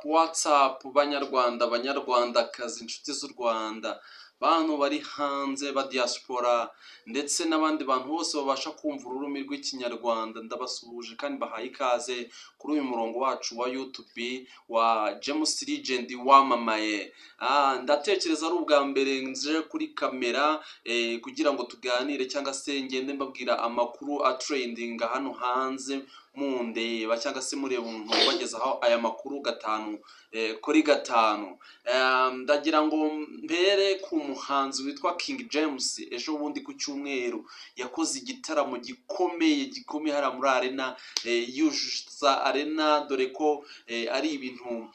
WhatsApp banyarwandakazi inshuti z'u Rwanda, bantu bari hanze ba diaspora ndetse n'abandi bantu bose babasha kumva ururimi rw'ikinyarwanda, ndabasuhuje kandi bahaye ikaze kuri uyu murongo wacu wa YouTube wa James Legend wamamaye. Ndatekereza ari ubwa mbere nje kuri kamera kugira ngo tuganire cyangwa se ngende mbabwira amakuru atrendinga hano hanze mundeba cyangwa se mureba umuntu bagezaho aya makuru gatanu kuri gatanu. Ndagira ngo mpere ku muhanzi witwa King James. Ejo bundi ku cyumweru yakoze igitaramo gikomeye hara muri arena, yujuza arena, dore ko ari ibintu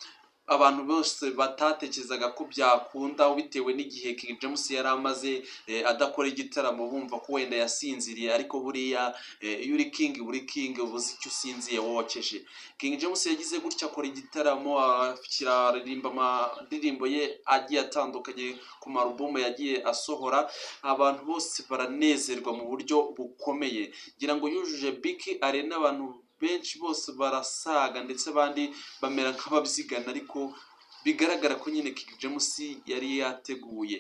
abantu bose batatekerezaga ko byakunda bitewe n'igihe King James yari amaze adakora igitaramo, bumva ko wenda yasinziriye, ariko buriya iyo uri king buri king ubuze icyo usinziye wokeje. King James yagize gutya akora igitaramo, aririmba indirimbo ye agiye atandukanye ku marubumu yagiye asohora, abantu bose baranezerwa mu buryo bukomeye. Ngira ngo yujuje Biki Arena, abantu benshi bose barasaga ndetse abandi bamera nk'ababyigana, ariko bigaragara ko nyine King James yari yateguye.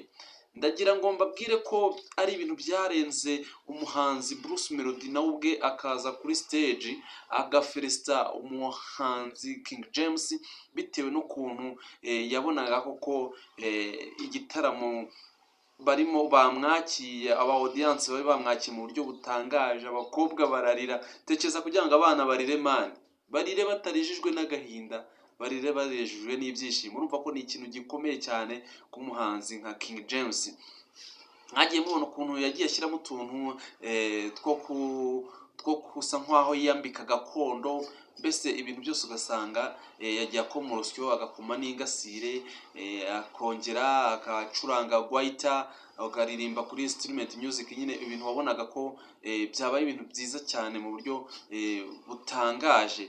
Ndagira ngo mbabwire ko ari ibintu byarenze umuhanzi Bruce Melody nawe ubwe akaza kuri stage agafelicita umuhanzi King James bitewe n'ukuntu yabonaga koko igitaramo barimo bamwakiye, aba audience bari bamwakiye mu buryo butangaje. Abakobwa bararira, tekereza kugira ngo abana barire mani, barire batarijijwe n'agahinda, barire barejejwe n'ibyishimo. Urumva ko ni ikintu gikomeye cyane ku muhanzi nka King James. Mwagiye mubona ukuntu yagiye ashyiramo utuntu two kusa nk'aho yiyambika gakondo, mbese ibintu byose ugasanga yagiye akoma urusyo, agakoma n'ingasire, akongera akacuranga gwaita, akaririmba kuri instrument music. Nyine ibintu wabonaga ko byabaye ibintu byiza cyane mu buryo butangaje.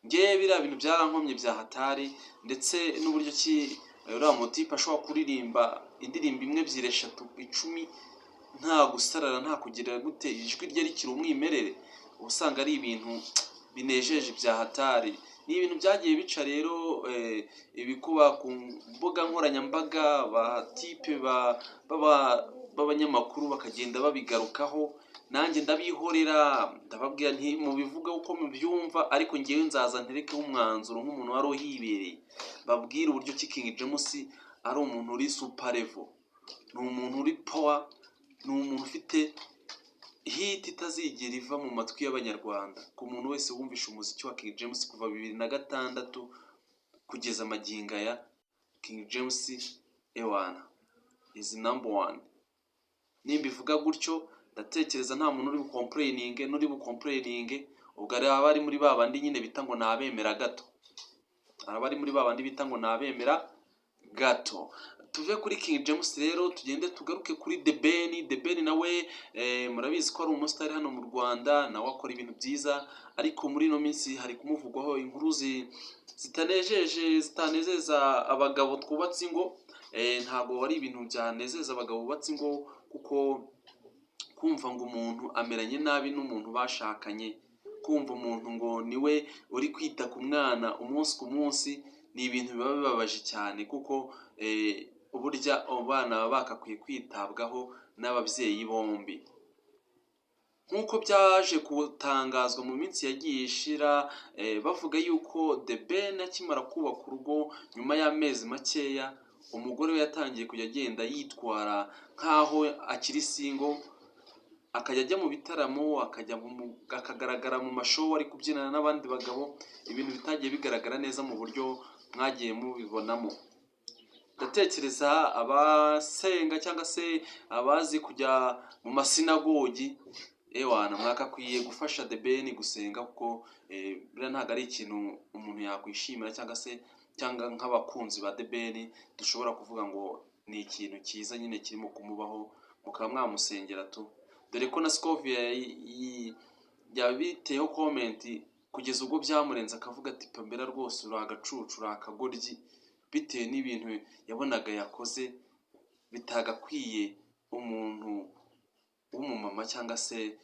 Ngewe biriya bintu byarankomye bya hatari, ndetse n'uburyo ki uriya mutipe ashobora kuririmba indirimbo imwe, ebyiri, eshatu, 10 nta gusarara, nta kugira gute, ijwi rye rikiri umwimerere. Usanga ari ibintu binejeje bya hatari. Ni ibintu byagiye bica rero ibikuba ku mbuga nkoranyambaga, batipe b'abanyamakuru bakagenda babigarukaho. Nanjye ndabihorera, ndababwira nti mubivuga uko mubyumva, ariko ngewe nzaza nterekeho umwanzuro nk'umuntu wari uhibereye, babwire uburyo ki King James ari umuntu uri super level, ni umuntu uri power, ni umuntu ufite hit itazigera iva mu matwi y'abanyarwanda. Ku muntu wese wumvisha umuziki wa King James kuva 2006 kugeza magingo aya, King James ewana is number one. Nimbivuga gutyo ndatekereza nta muntu uri bucomplaining, ubwo ari muri babandi nyine bita ngo nabemera gato, abari muri babandi bita ngo nabemera gato. Tuve kuri King James rero tugende tugaruke kuri The Ben. Nawe murabizi ko ari umustar hano mu Rwanda, nawe akora ibintu byiza, ariko muri no minsi hari kumuvugwaho inkuru zitanezeza abagabo twubatse ingo. Ntabwo ari ibintu byanezeza abagabo bubatse ingo, kuko kumva ngo umuntu ameranye nabi n'umuntu bashakanye, kumva umuntu ngo niwe uri kwita ku mwana umunsi ku munsi, ni ibintu biba bibabaje cyane, kuko uburya abana baba bakakwiye kwitabwaho n'ababyeyi bombi. Nk'uko byaje gutangazwa mu minsi yagiye ishira, bavuga yuko The Ben akimara kubaka urugo, nyuma y'amezi makeya umugore we yatangiye kujya agenda yitwara nk'aho akiri single, akajya ajya mu bitaramo, akagaragara mu mashow ari kubyinana n'abandi bagabo, ibintu bitagiye bigaragara neza mu buryo mwagiye mubibonamo. Ndatekereza abasenga cyangwa se abazi kujya mu masinagogi, ewana mwakakwiye gufasha The Ben gusenga, kuko biriya ntabwo ari ikintu umuntu yakwishimira, cyangwa nk'abakunzi ba The Ben dushobora kuvuga ngo ni ikintu cyiza nyine kirimo kumubaho, mukaba mwamusengera tu. Dore ko na Scovia yabiteyeho comment kugeza ubwo byamurenze, akavuga ati pambera rwose uri agacucu, uri akagoryi, bitewe n'ibintu yabonaga yakoze bitagakwiye umuntu w'umumama, cyangwa se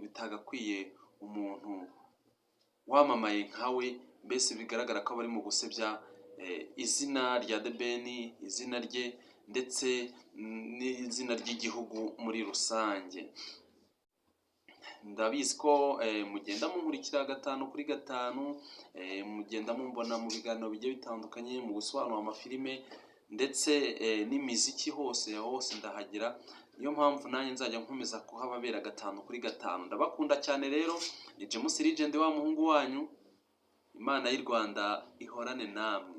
bitagakwiye umuntu wamamaye nkawe mbese bigaragara ko bari mu gusebya izina rya The Ben, izina rye ndetse n'izina ry'igihugu muri rusange. Ndabizi ko mugenda munkurikira 5/5, mugenda mumbona mu biganiro bigiye bitandukanye, mu gusobanura amafilime ndetse n'imiziki, hose ndahagera. Niyo mpamvu nanjye nzajya nkomeza kuhababera 5/5. Ndabakunda cyane rero, ni James Legend wa muhungu wanyu. Imana y'u Rwanda ihorane namwe.